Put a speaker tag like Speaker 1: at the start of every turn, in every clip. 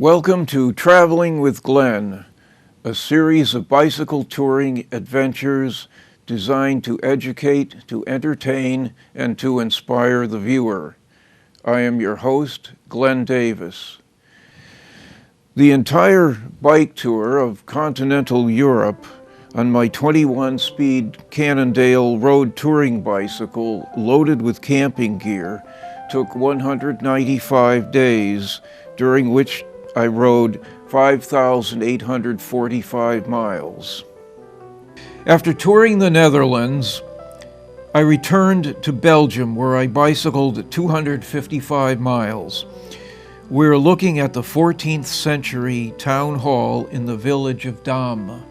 Speaker 1: Welcome to Traveling with Glenn, a series of bicycle touring adventures designed to educate, to entertain, and to inspire the viewer. I am your host, Glenn Davis. The entire bike tour of continental Europe on my 21-speed Cannondale road touring bicycle loaded with camping gear took 195 days, during which I rode 5,845 miles. After touring the Netherlands, I returned to Belgium, where I bicycled 255 miles. We're looking at the 14th century town hall in the village of Dame.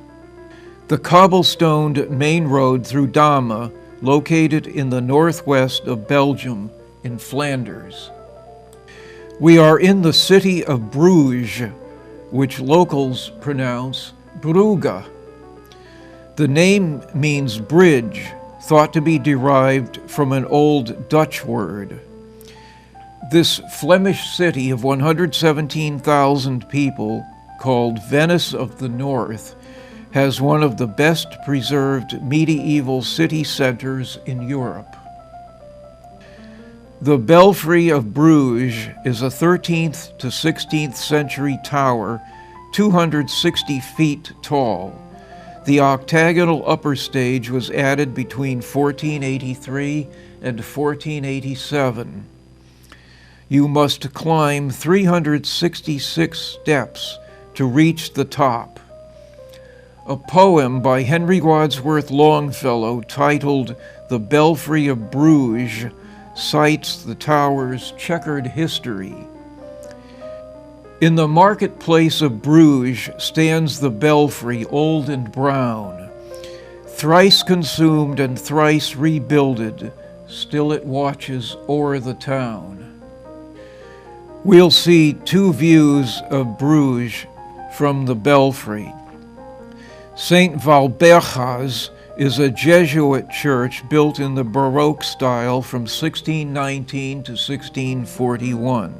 Speaker 1: The cobblestoned main road through Dame, located in the northwest of Belgium in Flanders. We are in the city of Bruges, which locals pronounce Brugge. The name means bridge, thought to be derived from an old Dutch word. This Flemish city of 117,000 people, called Venice of the North, has one of the best preserved medieval city centers in Europe. The Belfry of Bruges is a 13th to 16th century tower, 260 feet tall. The octagonal upper stage was added between 1483 and 1487. You must climb 366 steps to reach the top. A poem by Henry Wadsworth Longfellow titled "The Belfry of Bruges" cites the tower's checkered history. In the marketplace of Bruges stands the belfry, old and brown. Thrice consumed and thrice rebuilded, still it watches o'er the town. We'll see two views of Bruges from the belfry. St. Walburga's is a Jesuit church built in the Baroque style from 1619 to 1641.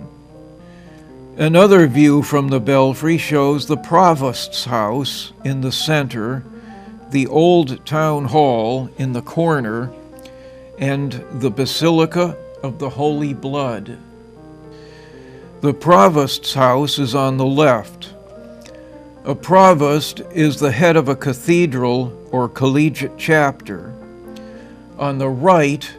Speaker 1: Another view from the belfry shows the Provost's house in the center, the old town hall in the corner, and the Basilica of the Holy Blood. The Provost's house is on the left. A provost is the head of a cathedral or collegiate chapter. On the right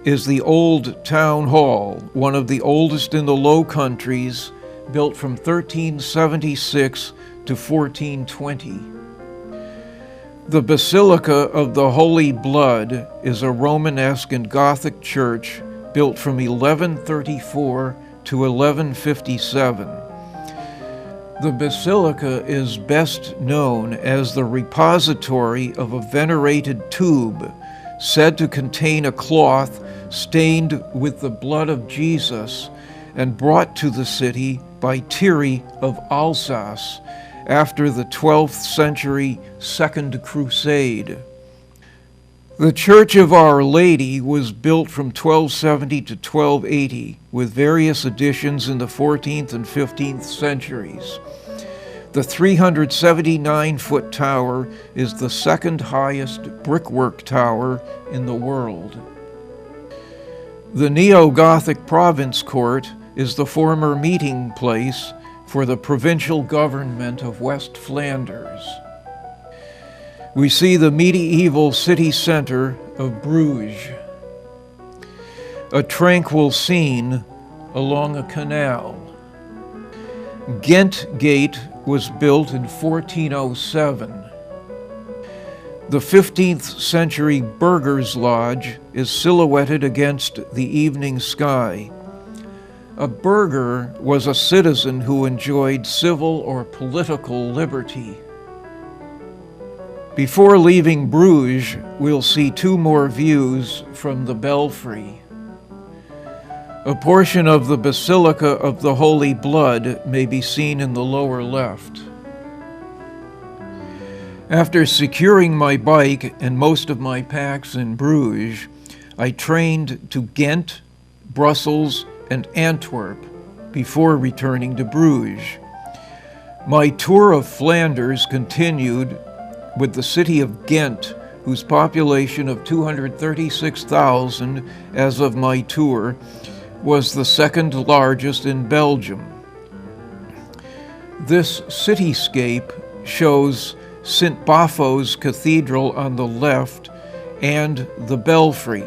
Speaker 1: is the old town hall, one of the oldest in the Low Countries, built from 1376 to 1420. The Basilica of the Holy Blood is a Romanesque and Gothic church built from 1134 to 1157. The basilica is best known as the repository of a venerated tube said to contain a cloth stained with the blood of Jesus and brought to the city by Thierry of Alsace after the 12th century Second Crusade. The Church of Our Lady was built from 1270 to 1280, with various additions in the 14th and 15th centuries. The 379-foot tower is the second highest brickwork tower in the world. The Neo-Gothic Province Court is the former meeting place for the provincial government of West Flanders. We see the medieval city center of Bruges, a tranquil scene along a canal. Ghent Gate was built in 1407. The 15th century Burgher's Lodge is silhouetted against the evening sky. A burgher was a citizen who enjoyed civil or political liberty. Before leaving Bruges, we'll see two more views from the belfry. A portion of the Basilica of the Holy Blood may be seen in the lower left. After securing my bike and most of my packs in Bruges, I trained to Ghent, Brussels, and Antwerp before returning to Bruges. My tour of Flanders continued with the city of Ghent, whose population of 236,000 as of my tour was the second largest in Belgium. This cityscape shows St. Bafo's Cathedral on the left and the Belfry.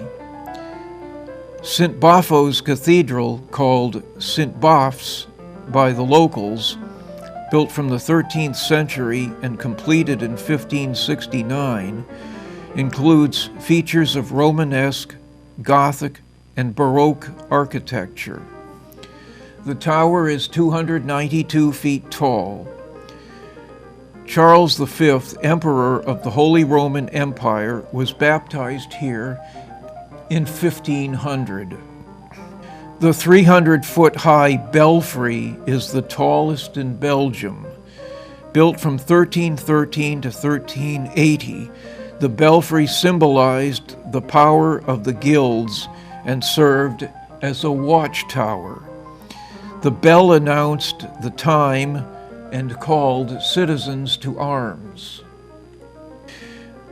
Speaker 1: St. Bafo's Cathedral, called St. Baf's by the locals, built from the 13th century and completed in 1569, includes features of Romanesque, Gothic, and Baroque architecture. The tower is 292 feet tall. Charles V, Emperor of the Holy Roman Empire, was baptized here in 1500. The 300-foot-high belfry is the tallest in Belgium. Built from 1313 to 1380, the belfry symbolized the power of the guilds and served as a watchtower. The bell announced the time and called citizens to arms.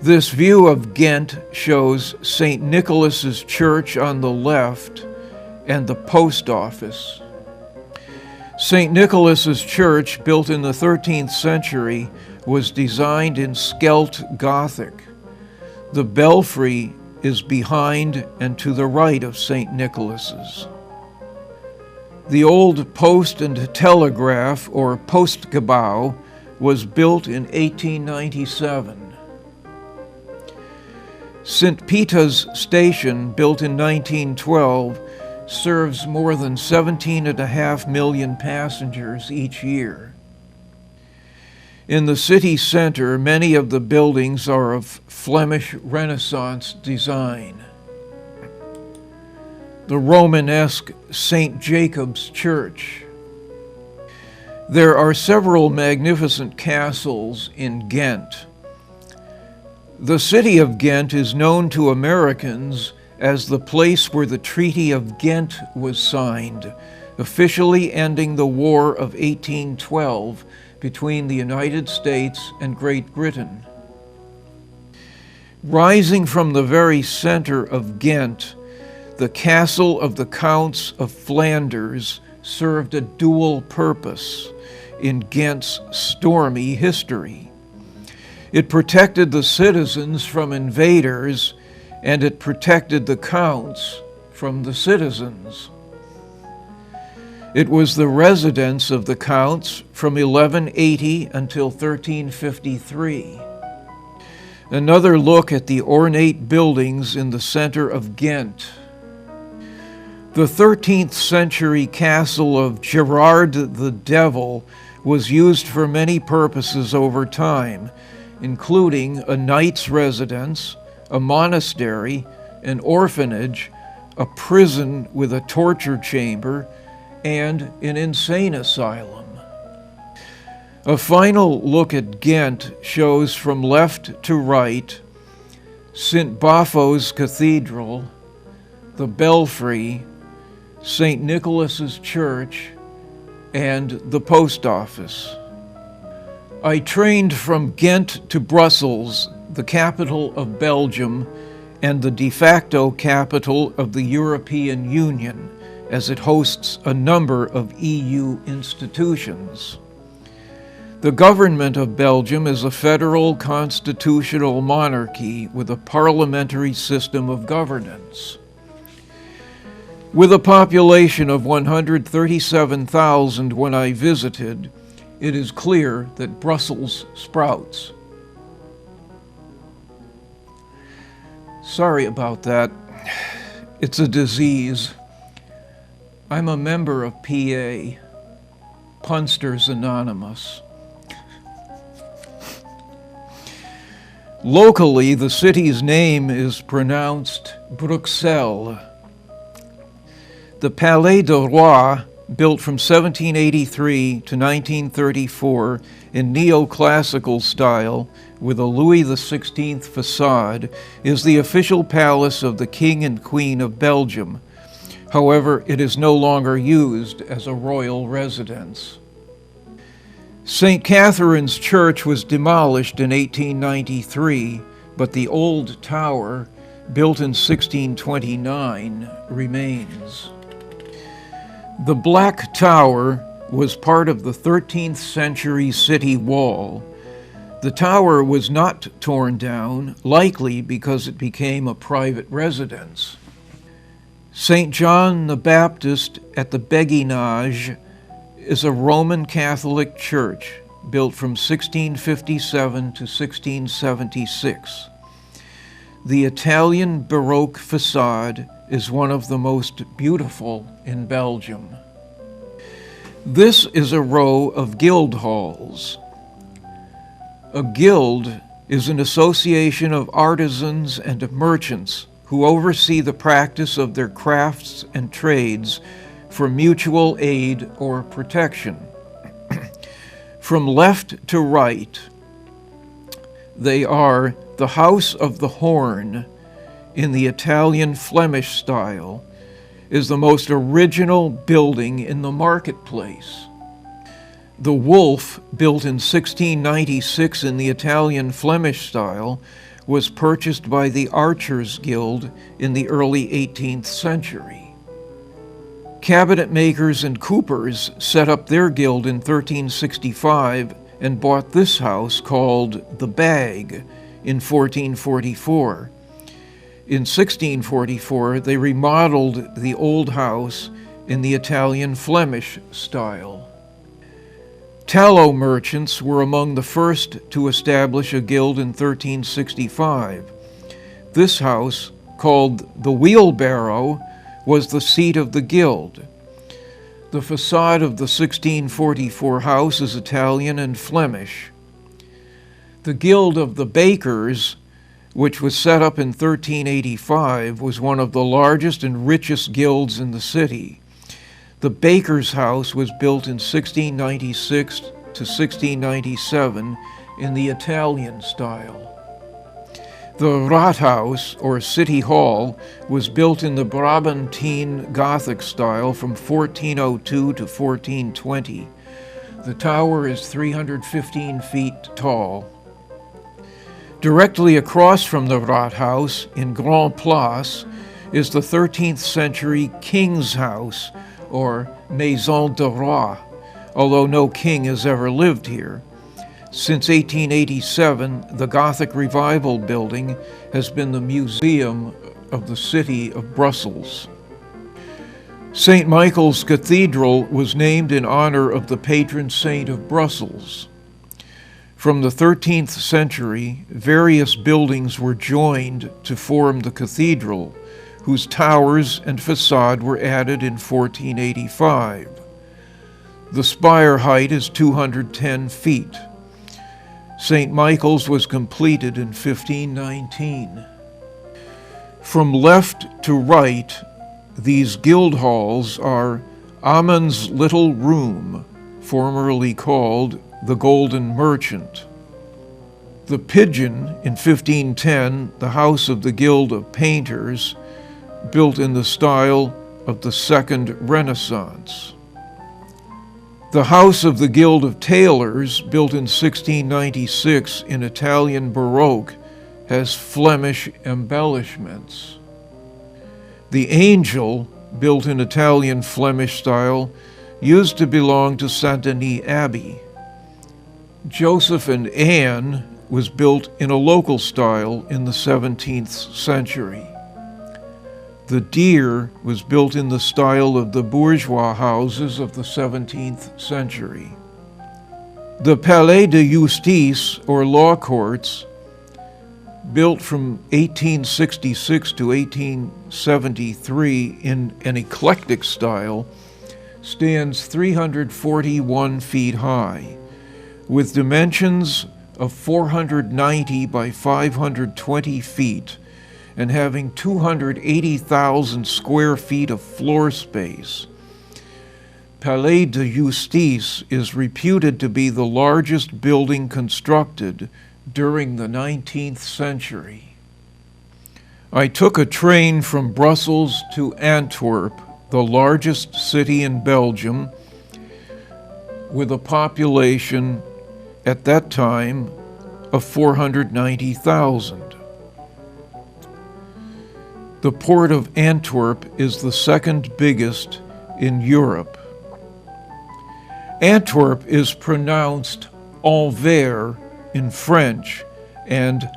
Speaker 1: This view of Ghent shows St. Nicholas's Church on the left and the post office. St. Nicholas's Church, built in the 13th century, was designed in Scheldt Gothic. The belfry is behind and to the right of St. Nicholas's. The old post and telegraph, or Postgebouw, was built in 1897. St. Peter's Station, built in 1912, serves more than 17.5 million passengers each year. In the city center, many of the buildings are of Flemish Renaissance design. The Romanesque St. Jacob's Church. There are several magnificent castles in Ghent. The city of Ghent is known to Americans as the place where the Treaty of Ghent was signed, officially ending the War of 1812 between the United States and Great Britain. Rising from the very center of Ghent, the castle of the Counts of Flanders served a dual purpose in Ghent's stormy history. It protected the citizens from invaders, and it protected the counts from the citizens. It was the residence of the counts from 1180 until 1353. Another look at the ornate buildings in the center of Ghent. The 13th century castle of Gerard the Devil was used for many purposes over time, including a knight's residence, a monastery, an orphanage, a prison with a torture chamber, and an insane asylum. A final look at Ghent shows from left to right St. Bafo's Cathedral, the Belfry, St. Nicholas's Church, and the post office. I trained from Ghent to Brussels, the capital of Belgium and the de facto capital of the European Union, as it hosts a number of EU institutions. The government of Belgium is a federal constitutional monarchy with a parliamentary system of governance. With a population of 137,000 when I visited, it is clear that Brussels sprouts. Sorry about that. It's a disease. I'm a member of PA, Punsters Anonymous. Locally, the city's name is pronounced Bruxelles. The Palais de Roi, built from 1783 to 1934 in neoclassical style with a Louis XVI facade, is the official palace of the King and Queen of Belgium. However, it is no longer used as a royal residence. St. Catherine's Church was demolished in 1893, but the old tower, built in 1629, remains. The Black Tower was part of the 13th century city wall. The tower was not torn down, likely because it became a private residence. St. John the Baptist at the Béguinage is a Roman Catholic church built from 1657 to 1676. The Italian Baroque facade is one of the most beautiful in Belgium. This is a row of guild halls. A guild is an association of artisans and merchants who oversee the practice of their crafts and trades for mutual aid or protection. From left to right, they are the House of the Horn in the Italian Flemish style, is the most original building in the marketplace. The Wolf, built in 1696 in the Italian Flemish style, was purchased by the Archers Guild in the early 18th century. Cabinet makers and coopers set up their guild in 1365 and bought this house called the Bag in 1444. In 1644, they remodeled the old house in the Italian Flemish style. Tallow merchants were among the first to establish a guild in 1365. This house, called the Wheelbarrow, was the seat of the guild. The facade of the 1644 house is Italian and Flemish. The Guild of the Bakers, which was set up in 1385, was one of the largest and richest guilds in the city. The Baker's House was built in 1696 to 1697 in the Italian style. The Rathaus, or City Hall, was built in the Brabantine Gothic style from 1402 to 1420. The tower is 315 feet tall. Directly across from the Rathaus, in Grand Place, is the 13th century King's House, or Maison de Roi, although no king has ever lived here. Since 1887, the Gothic Revival building has been the museum of the city of Brussels. St. Michael's Cathedral was named in honor of the patron saint of Brussels. From the 13th century, various buildings were joined to form the cathedral, whose towers and facade were added in 1485. The spire height is 210 feet. St. Michael's was completed in 1519. From left to right, these guild halls are Ammon's Little Room, formerly called the Golden Merchant. The Pigeon, in 1510, the house of the Guild of Painters, built in the style of the Second Renaissance. The House of the Guild of Tailors, built in 1696 in Italian Baroque, has Flemish embellishments. The Angel, built in Italian Flemish style, used to belong to Saint-Denis Abbey. Joseph and Anne was built in a local style in the 17th century. The Deer was built in the style of the bourgeois houses of the 17th century. The Palais de Justice, or law courts, built from 1866 to 1873 in an eclectic style, stands 341 feet high, with dimensions of 490 by 520 feet, and having 280,000 square feet of floor space. Palais de Justice is reputed to be the largest building constructed during the 19th century. I took a train from Brussels to Antwerp, the largest city in Belgium, with a population at that time of 490,000. The port of Antwerp is the second biggest in Europe. Antwerp is pronounced Anvers in French and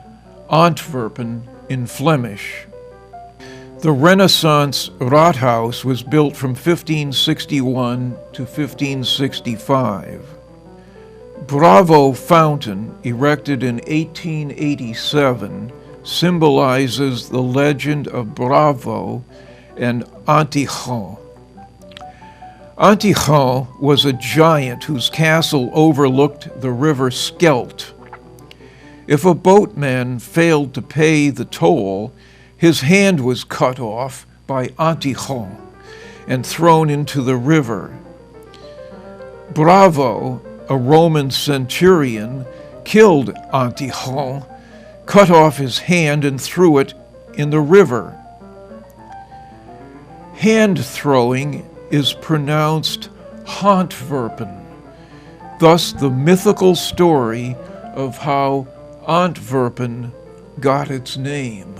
Speaker 1: Antwerpen in Flemish. The Renaissance Rathaus was built from 1561 to 1565. Bravo Fountain, erected in 1887, symbolizes the legend of Bravo and Antichon. Antichon was a giant whose castle overlooked the river Scheldt. If a boatman failed to pay the toll, his hand was cut off by Antichon and thrown into the river. Bravo, a Roman centurion, killed Antichon, cut off his hand and threw it in the river. Hand throwing is pronounced Hantwerpen, thus the mythical story of how Antwerpen got its name.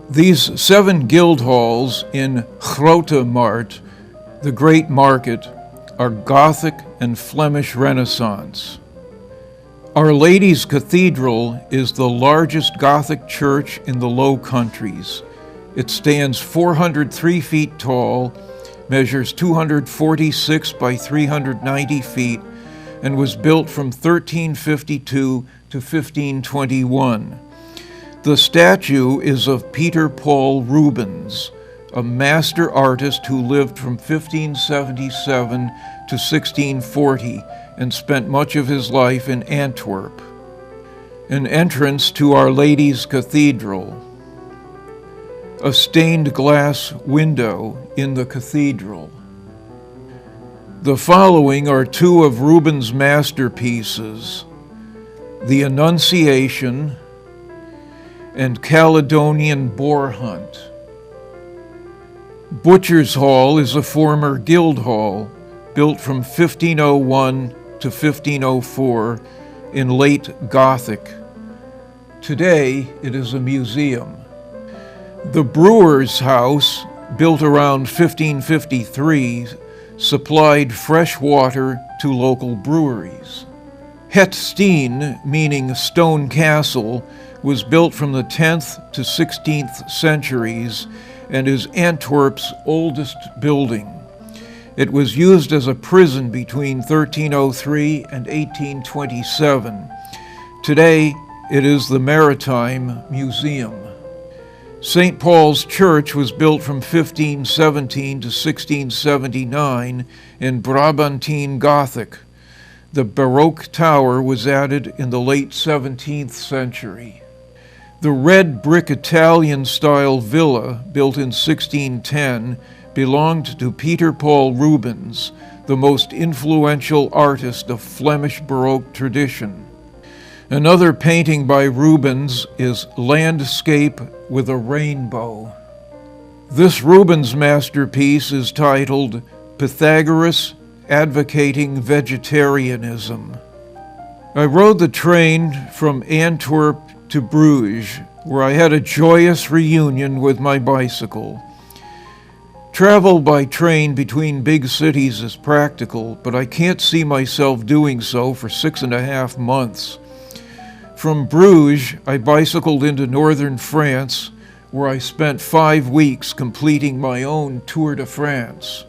Speaker 1: These 7 guild halls in Grote Markt, the Great Market, are Gothic and Flemish Renaissance. Our Lady's Cathedral is the largest Gothic church in the Low Countries. It stands 403 feet tall, measures 246 by 390 feet, and was built from 1352 to 1521. The statue is of Peter Paul Rubens, a master artist who lived from 1577 to 1640 and spent much of his life in Antwerp. An entrance to Our Lady's Cathedral. A stained glass window in the cathedral. The following are 2 of Rubens' masterpieces, The Annunciation and Caledonian Boar Hunt. Butcher's Hall is a former guild hall built from 1501 to 1504 in late Gothic. Today it is a museum. The brewer's house, built around 1553, supplied fresh water to local breweries. Het Steen, meaning stone castle, was built from the 10th to 16th centuries and is Antwerp's oldest building. It was used as a prison between 1303 and 1827. Today, it is the Maritime Museum. St. Paul's Church was built from 1517 to 1679 in Brabantine Gothic. The Baroque tower was added in the late 17th century. The red brick Italian-style villa, built in 1610, belonged to Peter Paul Rubens, the most influential artist of Flemish Baroque tradition. Another painting by Rubens is Landscape with a Rainbow. This Rubens masterpiece is titled Pythagoras Advocating Vegetarianism. I rode the train from Antwerp to Bruges, where I had a joyous reunion with my bicycle. Travel by train between big cities is practical, but I can't see myself doing so for 6.5 months. From Bruges, I bicycled into northern France, where I spent 5 weeks completing my own Tour de France.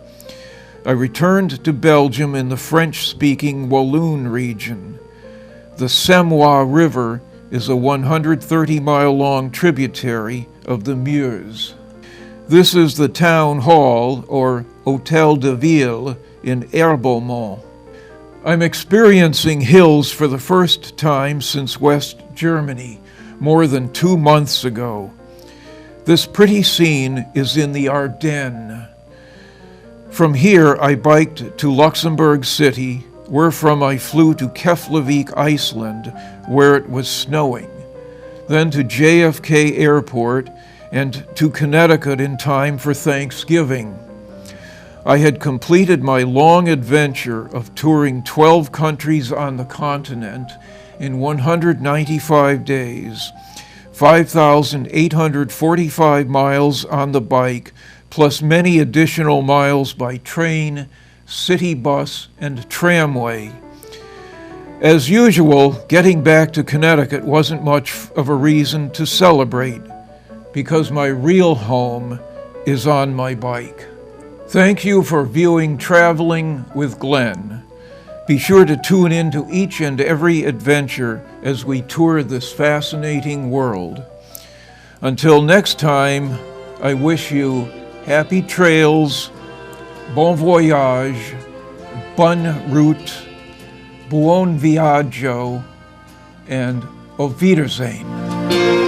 Speaker 1: I returned to Belgium in the French-speaking Walloon region. The Semois River is a 130-mile-long tributary of the Meuse. This is the town hall, or Hôtel de Ville, in Herbomont. I'm experiencing hills for the first time since West Germany, more than 2 months ago. This pretty scene is in the Ardennes. From here, I biked to Luxembourg City, wherefrom I flew to Keflavik, Iceland, where it was snowing, then to JFK Airport, and to Connecticut in time for Thanksgiving. I had completed my long adventure of touring 12 countries on the continent in 195 days, 5,845 miles on the bike, plus many additional miles by train, city bus, and tramway. As usual, getting back to Connecticut wasn't much of a reason to celebrate, because my real home is on my bike. Thank you for viewing Traveling with Glenn. Be sure to tune in to each and every adventure as we tour this fascinating world. Until next time, I wish you happy trails, bon voyage, bonne route, buon viaggio, and auf Wiedersehen.